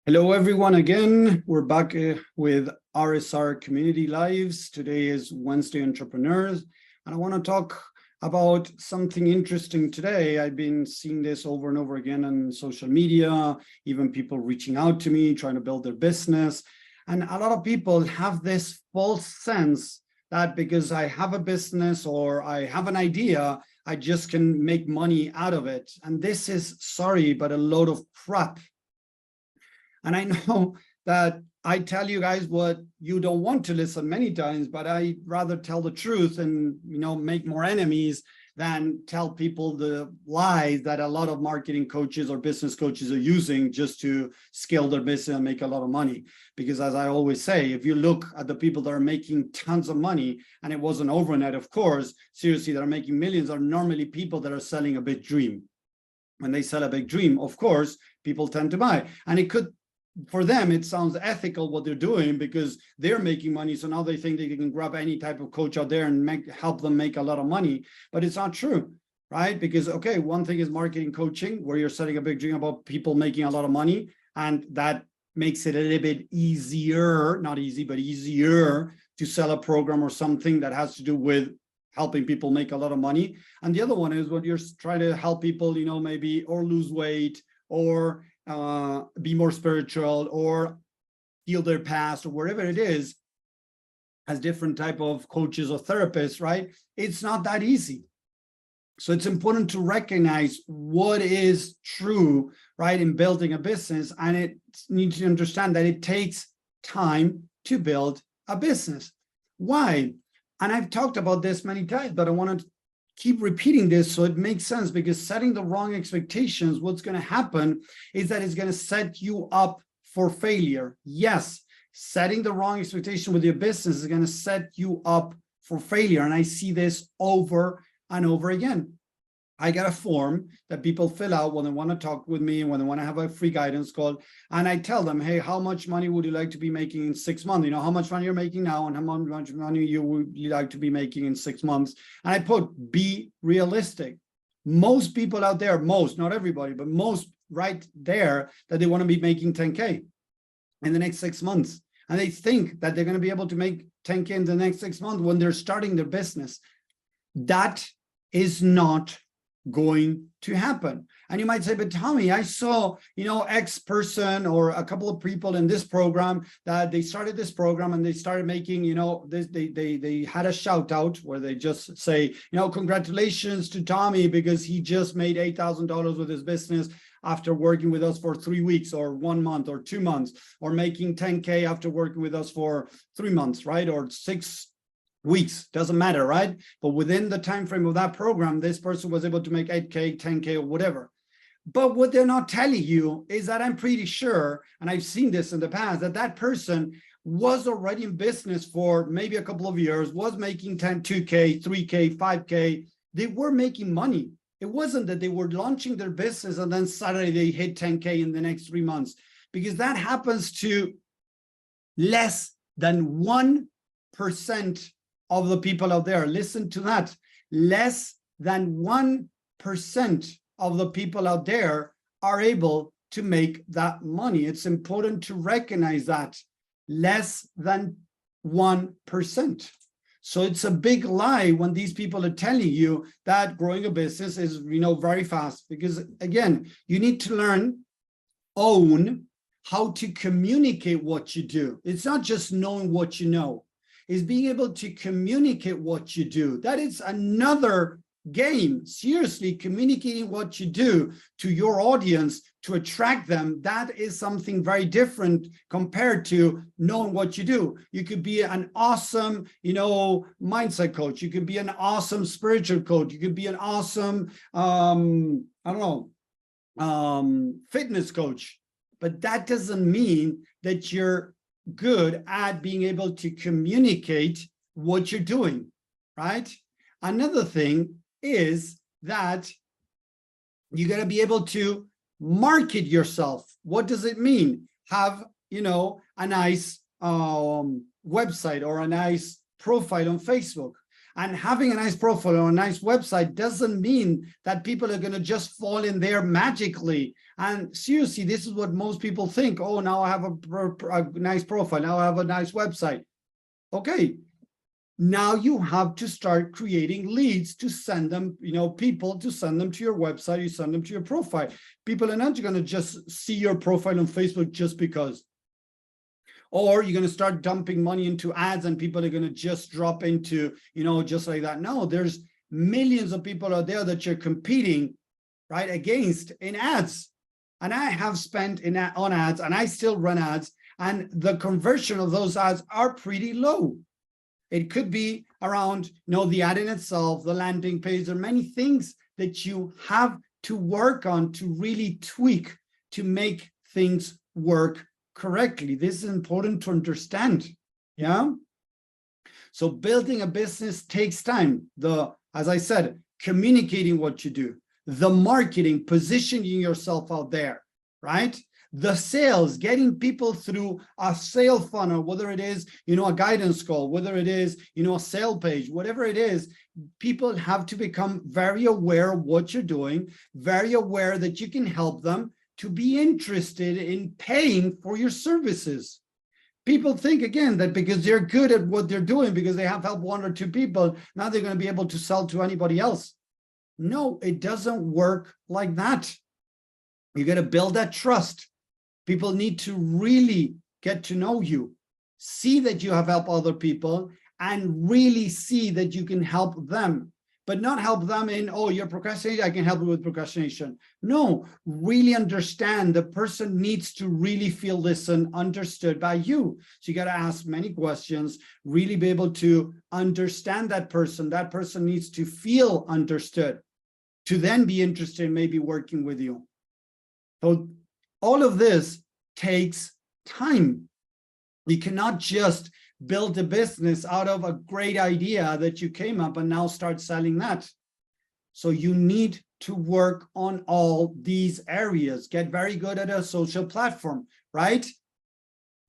Hello, everyone. Again, we're back with RSR Community Lives. Today is Wednesday Entrepreneurs, and I want to talk about something interesting today. I've been seeing this over and over again on social media, even people reaching out to me, trying to build their business. And a lot of people have this false sense that because I have a business or I have an idea, I just can make money out of it. And this is, sorry, but a load of crap. And I know that I tell you guys what you don't want to listen many times, but I rather tell the truth and, make more enemies than tell people the lies that a lot of marketing coaches or business coaches are using just to scale their business and make a lot of money. Because as I always say, if you look at the people that are making tons of money, and it wasn't overnight, of course, seriously, that are making millions are normally people that are selling a big dream. When they sell a big dream, of course, people tend to buy. And it could, for them, it sounds ethical what they're doing because they're making money. So now they think they can grab any type of coach out there and help them make a lot of money. But it's not true, right? Because, okay, one thing is marketing coaching, where you're setting a big dream about people making a lot of money. And that makes it a little bit easier, not easy, but easier to sell a program or something that has to do with helping people make a lot of money. And the other one is when you're trying to help people, maybe or lose weight or be more spiritual or heal their past or wherever it is, as different type of coaches or therapists, right? It's not that easy. So it's important to recognize what is true, right, in building a business. And it needs to understand that it takes time to build a business. Why? And I've talked about this many times, but I want to keep repeating this so it makes sense, because setting the wrong expectations, what's going to happen is that it's going to set you up for failure. Yes, setting the wrong expectation with your business is going to set you up for failure. And I see this over and over again. I got a form that people fill out when they want to talk with me, when they want to have a free guidance call. And I tell them, hey, how much money would you like to be making in 6 months? How much money you're making now and how much money you would like to be making in 6 months. And I put, be realistic. Most people out there, not everybody, but most right there, that they want to be making 10K in the next 6 months. And they think that they're going to be able to make 10K in the next 6 months when they're starting their business. That is not going to happen. And you might say, but Tommy, I saw, X person or a couple of people in this program that they started this program and they started making, they had a shout out where they just say, congratulations to Tommy because he just made $8,000 with his business after working with us for 3 weeks or 1 month or 2 months, or making 10K after working with us for 3 months, right? Or 6 weeks, doesn't matter, right? But within the time frame of that program, this person was able to make 8K, 10K, or whatever. But what they're not telling you is that I'm pretty sure, and I've seen this in the past, that person was already in business for maybe a couple of years, was making 2K, 3K, 5K. They were making money. It wasn't that they were launching their business and then suddenly they hit 10K in the next 3 months, because that happens to less than 1% of the people out there. Listen to that. Less than 1% of the people out there are able to make that money. It's important to recognize that. Less than 1%. So it's a big lie when these people are telling you that growing a business is, very fast. Because again, you need to own how to communicate what you do. It's not just knowing what you know. Is being able to communicate what you do. That is another game. Seriously, communicating what you do to your audience to attract them, that is something very different compared to knowing what you do. You could be an awesome, mindset coach. You could be an awesome spiritual coach. You could be an awesome, fitness coach. But that doesn't mean that you're good at being able to communicate what you're doing, right? Another thing is that you got to be able to market yourself. What does it mean? Have, a nice website or a nice profile on Facebook. And having a nice profile or a nice website doesn't mean that people are going to just fall in there magically. And seriously, this is what most people think. Oh, now I have a nice profile. Now I have a nice website. Okay. Now you have to start creating leads to send them, people to send them to your website, you send them to your profile. People are not going to just see your profile on Facebook just because. Or you're going to start dumping money into ads and people are going to just drop into, just like that. No, there's millions of people out there that you're competing, right, against in ads. And I have spent on ads, and I still run ads, and the conversion of those ads are pretty low. It could be around, the ad in itself, the landing page. There are many things that you have to work on to really tweak to make things work correctly. This is important to understand. Yeah. So building a business takes time. As I said, communicating what you do, the marketing, positioning yourself out there, right? The sales, getting people through a sale funnel, whether it is, a guidance call, whether it is, a sale page, whatever it is, people have to become very aware of what you're doing, very aware that you can help them to be interested in paying for your services. People think, again, that because they're good at what they're doing, because they have helped one or two people, now they're going to be able to sell to anybody else. No, it doesn't work like that. You got to build that trust. People need to really get to know you, see that you have helped other people, and really see that you can help them, but not help them in, oh, you're procrastinating, I can help you with procrastination. No, really understand the person needs to really feel listened, understood by you. So you got to ask many questions, really be able to understand that person. That person needs to feel understood to then be interested in maybe working with you. So all of this takes time. You cannot just build a business out of a great idea that you came up and now start selling that. So you need to work on all these areas. Get very good at a social platform, right?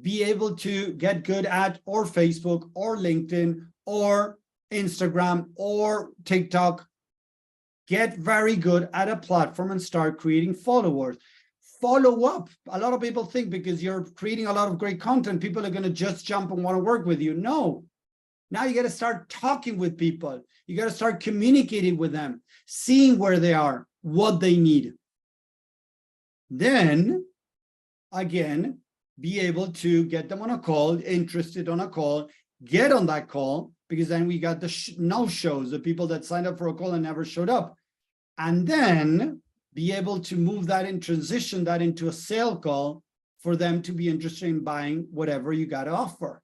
Be able to get good at or Facebook or LinkedIn or Instagram or TikTok. Get very good at a platform and start creating followers. Follow up. A lot of people think because you're creating a lot of great content, people are going to just jump and want to work with you. No. Now you got to start talking with people. You got to start communicating with them, seeing where they are, what they need. Then, again, be able to get them on a call, interested on a call, get on that call, because then we got the no-shows, the people that signed up for a call and never showed up. And then be able to move that and transition that into a sale call for them to be interested in buying whatever you got to offer.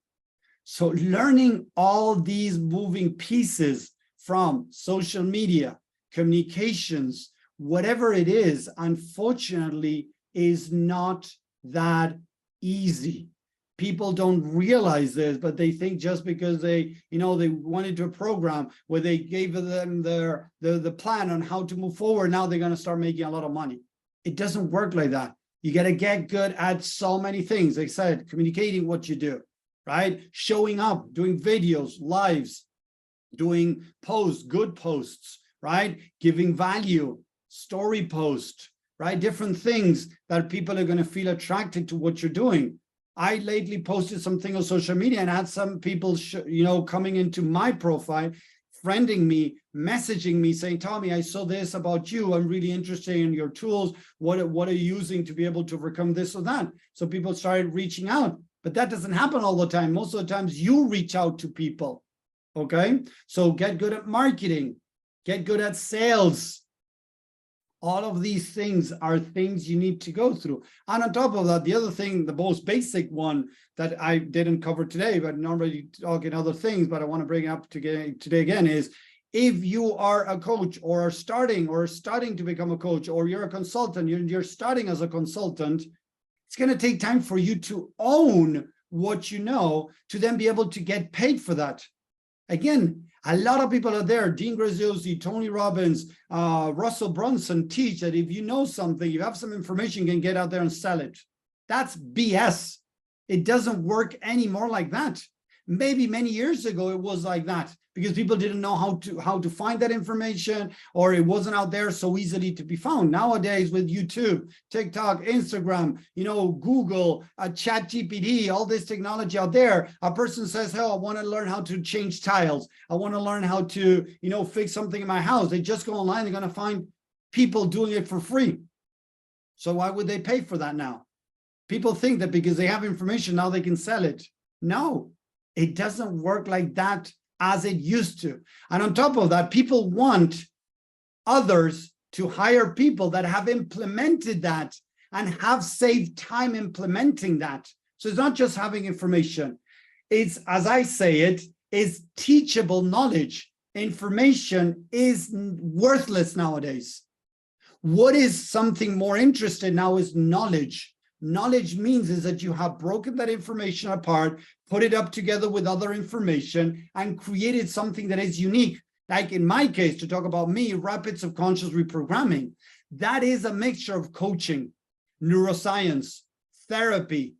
So learning all these moving pieces from social media, communications, whatever it is, unfortunately, is not that easy. People don't realize this, but they think just because they went into a program where they gave them the plan on how to move forward, now they're going to start making a lot of money. It doesn't work like that. You got to get good at so many things. Like I said, communicating what you do, right? Showing up, doing videos, lives, doing posts, good posts, right? Giving value, story post, right? Different things that people are going to feel attracted to what you're doing. I lately posted something on social media and had some people, coming into my profile, friending me, messaging me, saying, Tommy, I saw this about you. I'm really interested in your tools. What are you using to be able to overcome this or that? So people started reaching out, but that doesn't happen all the time. Most of the times you reach out to people, okay? So get good at marketing, get good at sales. All of these things are things you need to go through. And on top of that, the other thing, the most basic one that I didn't cover today, but normally talk in other things, but I want to bring up today again is, if you are a coach or are starting to become a coach, or you're a consultant, you're starting as a consultant, it's going to take time for you to own what you know to then be able to get paid for that. Again, a lot of people are there, Dean Graziosi, Tony Robbins, Russell Brunson teach that if you know something, you have some information, you can get out there and sell it. That's BS. It doesn't work anymore like that. Maybe many years ago it was like that, because people didn't know how to find that information, or it wasn't out there so easily to be found. Nowadays with YouTube, TikTok, Instagram, Google, ChatGPT, all this technology out there, a person says, "Oh, I want to learn how to change tiles. I want to learn how to, fix something in my house." They just go online, they're going to find people doing it for free. So why would they pay for that now? People think that because they have information, now they can sell it. No, it doesn't work like that as it used to. And on top of that, people want others to hire people that have implemented that and have saved time implementing that. So it's not just having information. It's, as I say it, is teachable knowledge. Information is worthless nowadays. What is something more interesting now is knowledge. Knowledge means is that you have broken that information apart, put it up together with other information, and created something that is unique. Like in my case, to talk about me, rapid subconscious reprogramming, that is a mixture of coaching, neuroscience, therapy,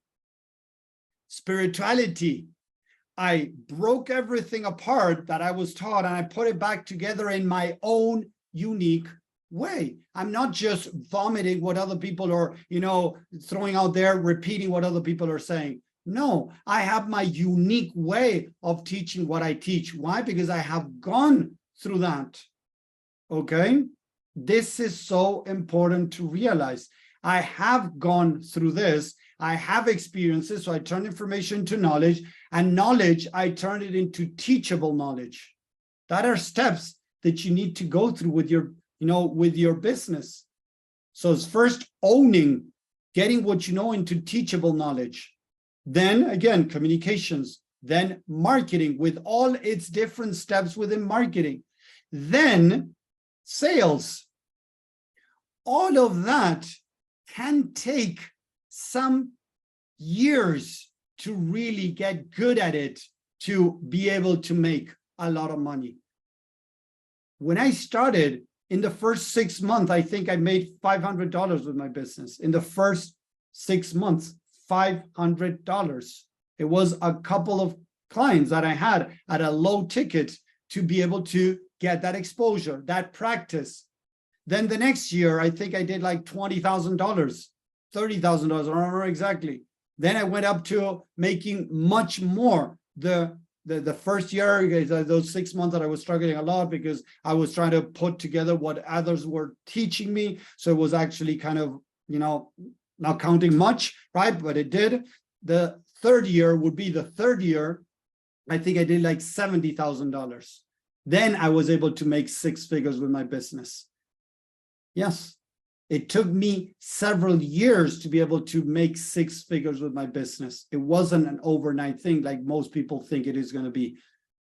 spirituality. I broke everything apart that I was taught and I put it back together in my own unique way. I'm not just vomiting what other people are, throwing out there, repeating what other people are saying. No, I have my unique way of teaching what I teach. Why? Because I have gone through that. Okay? This is so important to realize. I have gone through this. I have experiences, so I turn information to knowledge, and knowledge, I turn it into teachable knowledge. That are steps that you need to go through with your business. So it's first owning, getting what you know into teachable knowledge. Then again, communications, then marketing with all its different steps within marketing. Then sales. All of that can take some years to really get good at it, to be able to make a lot of money. When I started, in the first 6 months, I think I made $500 with my business. In the first 6 months, $500. It was a couple of clients that I had at a low ticket to be able to get that exposure, that practice. Then the next year, I think I did like $20,000, $30,000, I don't remember exactly. Then I went up to making much more. The first year, those 6 months that I was struggling a lot because I was trying to put together what others were teaching me. So it was actually kind of, not counting much, right? But it did. The third year would be the third year. I think I did like $70,000. Then I was able to make 6 figures with my business. Yes. It took me several years to be able to make 6 figures with my business. It wasn't an overnight thing like most people think it is going to be,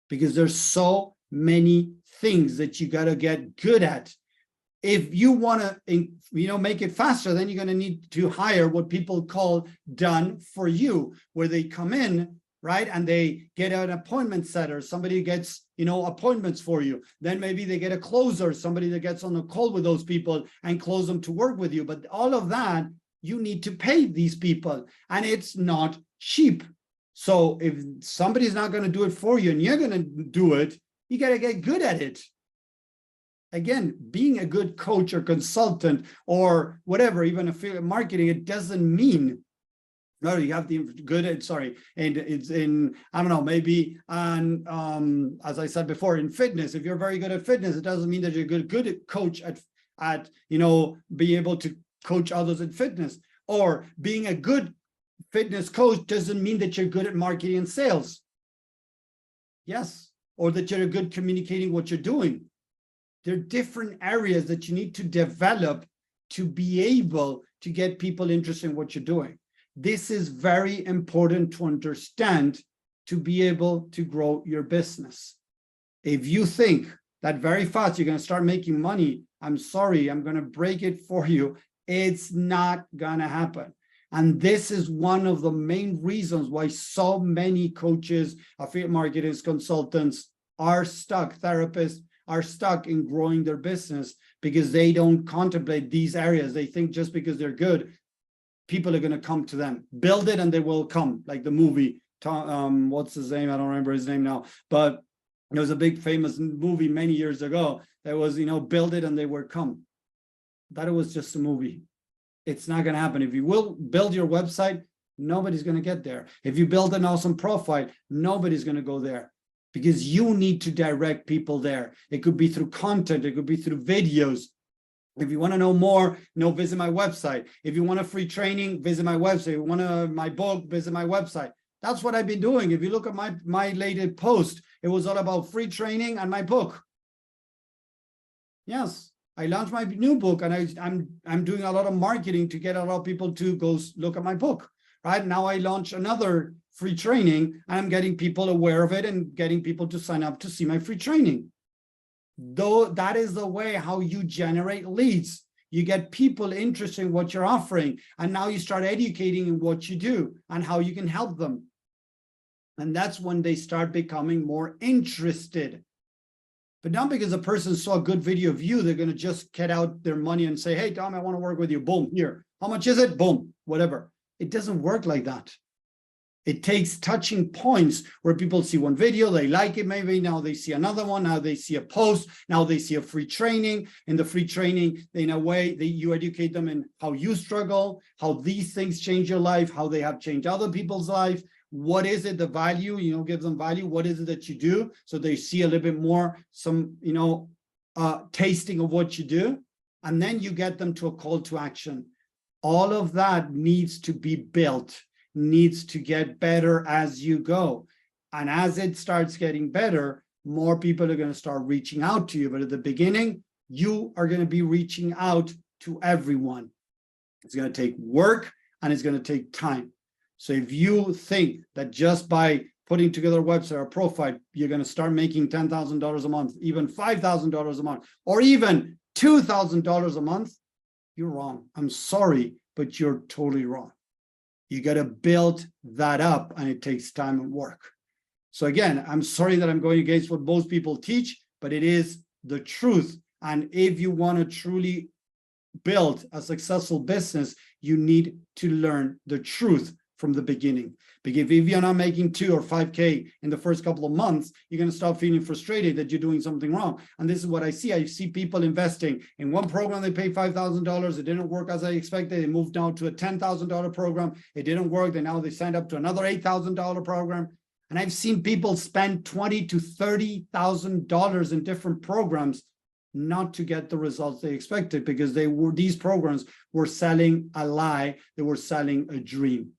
because there's so many things that you got to get good at. If you want to, make it faster, then you're going to need to hire what people call done for you, where they come in, right? And they get an appointment setter. Somebody gets, appointments for you. Then maybe they get a closer, somebody that gets on a call with those people and close them to work with you. But all of that, you need to pay these people, and it's not cheap. So if somebody's not going to do it for you and you're going to do it, you got to get good at it. Again, being a good coach or consultant or whatever, even affiliate marketing, it doesn't mean no, you have the good, and it's in, I don't know, maybe on, as I said before, in fitness. If you're very good at fitness, it doesn't mean that you're good coach at being able to coach others in fitness. Or being a good fitness coach doesn't mean that you're good at marketing and sales. Yes, or that you're good communicating what you're doing. There are different areas that you need to develop to be able to get people interested in what you're doing. This is very important to understand to be able to grow your business. If you think that very fast you're going to start making money, I'm sorry, I'm going to break it for you. It's not going to happen. And this is one of the main reasons why so many coaches, affiliate marketers, consultants are stuck, therapists are stuck in growing their business because they don't contemplate these areas. They think just because they're good, people are going to come to them. Build it and they will come, like the movie. What's his name? I don't remember his name now. But There was a big famous movie many years ago that was, build it and they will come. That was just a movie. It's not going to happen. If you will build your website, nobody's going to get there. If you build an awesome profile, nobody's going to go there, because you need to direct people there. It could be through content. It could be through videos. If you want to know more, visit my website. If you want a free training, visit my website. If you want my book, visit my website. That's what I've been doing. If you look at my latest post, it was all about free training and my book. Yes, I launched my new book, and I'm doing a lot of marketing to get a lot of people to go look at my book. Right now, I launch another free training, and I'm getting people aware of it and getting people to sign up to see my free training. Though that is the way how you generate leads. You get people interested in what you're offering, and now you start educating in what you do and how you can help them. And that's when they start becoming more interested. But not because a person saw a good video of you, they're going to just get out their money and say, hey, Tom, I want to work with you. Boom, here. How much is it? Boom, whatever. It doesn't work like that. It takes touching points where people see one video, they like it, maybe now they see another one, now they see a post, now they see a free training. In the free training, in a way, you educate them in how you struggle, how these things change your life, how they have changed other people's life. What is it, the value, give them value. What is it that you do? So they see a little bit more, some, tasting of what you do. And then you get them to a call to action. All of that needs to be built, needs to get better as you go. And as it starts getting better, more people are going to start reaching out to you. But at the beginning, you are going to be reaching out to everyone. It's going to take work and it's going to take time. So if you think that just by putting together a website or a profile, you're going to start making $10,000 a month, even $5,000 a month, or even $2,000 a month, you're wrong. I'm sorry, but you're totally wrong. You got to build that up, and it takes time and work. So again, I'm sorry that I'm going against what most people teach, but it is the truth. And if you want to truly build a successful business, you need to learn the truth from the beginning. Because if you're not making 2 or 5K in the first couple of months, you're going to start feeling frustrated that you're doing something wrong. And this is what I see. I see people investing in one program. They paid $5,000. It didn't work as I expected. They moved down to a $10,000 program. It didn't work. Then now they signed up to another $8,000 program. And I've seen people spend $20,000 to $30,000 in different programs not to get the results they expected, because these programs were selling a lie. They were selling a dream.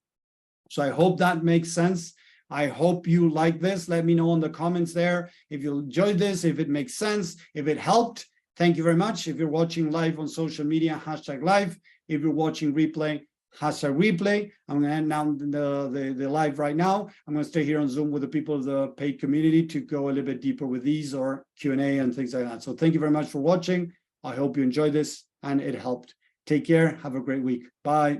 So I hope that makes sense. I hope you like this. Let me know in the comments there if you enjoyed this, if it makes sense, if it helped. Thank you very much. If you're watching live on social media, #live. If you're watching replay, #replay. I'm going to end now the live right now. I'm going to stay here on Zoom with the people of the paid community to go a little bit deeper with these or Q&A and things like that. So thank you very much for watching. I hope you enjoyed this and it helped. Take care. Have a great week. Bye.